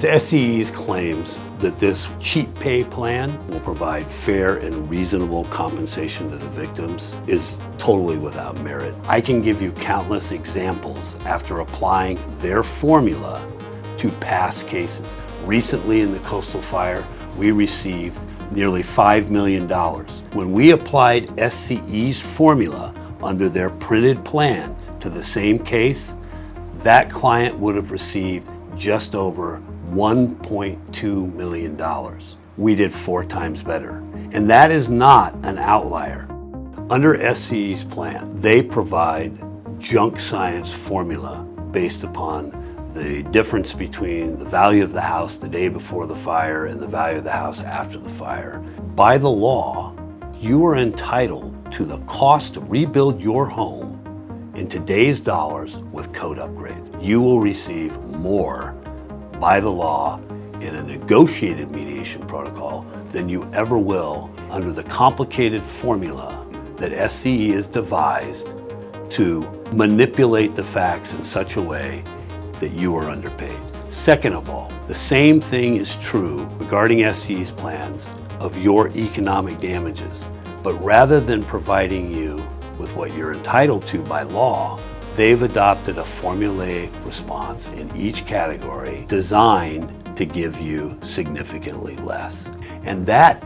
is SCE's claims that this cheap pay plan will provide fair and reasonable compensation to the victims is totally without merit. I can give you countless examples after applying their formula to past cases. Recently in the coastal fire, we received nearly $5 million. When we applied SCE's formula under their printed plan to the same case, that client would have received just over $1.2 million. We did 4 times better. And that is not an outlier. Under SCE's plan, they provide junk science formula based upon the difference between the value of the house the day before the fire and the value of the house after the fire. By the law, you are entitled to the cost to rebuild your home in today's dollars with code upgrades. You will receive more by the law in a negotiated mediation protocol than you ever will under the complicated formula that SCE has devised to manipulate the facts in such a way that you are underpaid. Second of all, the same thing is true regarding SCE's plans of your economic damages. But rather than providing you with what you're entitled to by law, they've adopted a formulaic response in each category designed to give you significantly less. And that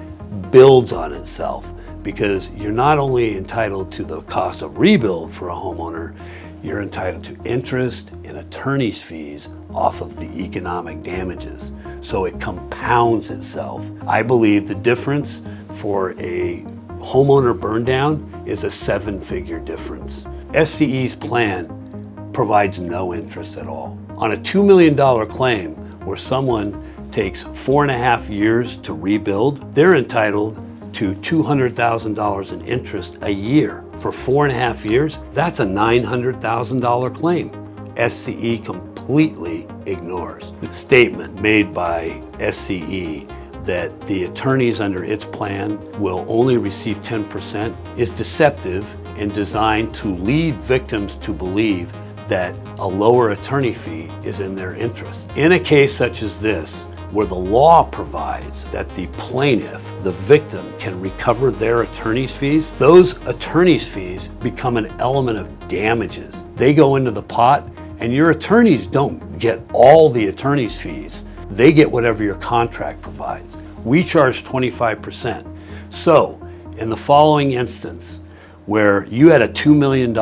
builds on itself because you're not only entitled to the cost of rebuild for a homeowner, you're entitled to interest and attorney's fees off of the economic damages. So it compounds itself. I believe the difference for a homeowner burn down is a 7-figure difference. SCE's plan provides no interest at all. On a $2 million claim where someone takes 4.5 years to rebuild, they're entitled to $200,000 in interest a year. For 4.5 years, that's a $900,000 claim. SCE completely ignores the statement made by SCE that the attorneys under its plan will only receive 10% is deceptive and designed to lead victims to believe that a lower attorney fee is in their interest. In a case such as this, where the law provides that the plaintiff, the victim, can recover their attorney's fees, those attorney's fees become an element of damages. They go into the pot, and your attorneys don't get all the attorney's fees. They get whatever your contract provides. We charge 25%. So, in the following instance, where you had a $2 million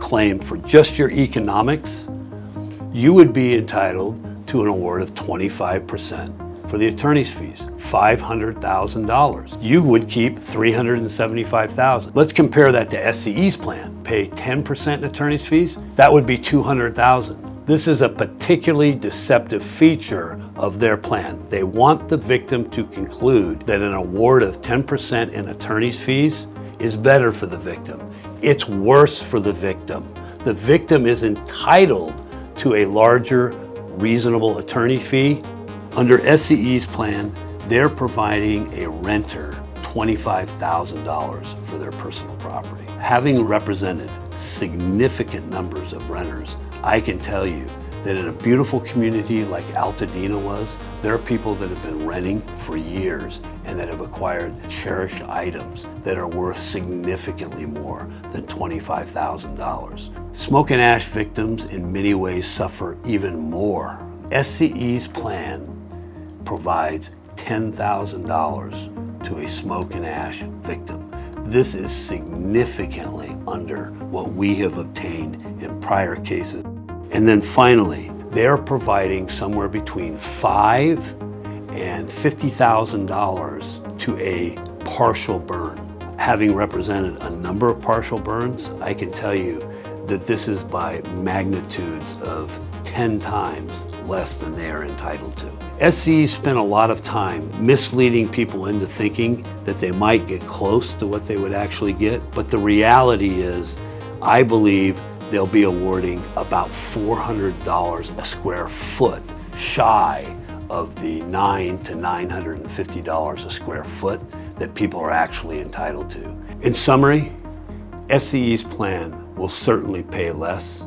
claim for just your economics, you would be entitled to an award of 25% for the attorney's fees, $500,000. You would keep $375,000. Let's compare that to SCE's plan. Pay 10% in attorney's fees, that would be $200,000. This is a particularly deceptive feature of their plan. They want the victim to conclude that an award of 10% in attorney's fees is better for the victim. It's worse for the victim. The victim is entitled to a larger reasonable attorney fee. Under SCE's plan, they're providing a renter $25,000 for their personal property. Having represented significant numbers of renters, I can tell you that in a beautiful community like Altadena was, there are people that have been renting for years and that have acquired cherished items that are worth significantly more than $25,000. Smoke and ash victims in many ways suffer even more. SCE's plan provides $10,000 to a smoke and ash victim. This is significantly under what we have obtained in prior cases. And then finally, they're providing somewhere between $5,000 and $50,000 to a partial burn. Having represented a number of partial burns, I can tell you that this is by magnitudes of 10 times less than they are entitled to. SCE spent a lot of time misleading people into thinking that they might get close to what they would actually get, but the reality is, I believe they'll be awarding about $400 a square foot shy of the $900 to $950 a square foot that people are actually entitled to. In summary, SCE's plan will certainly pay less,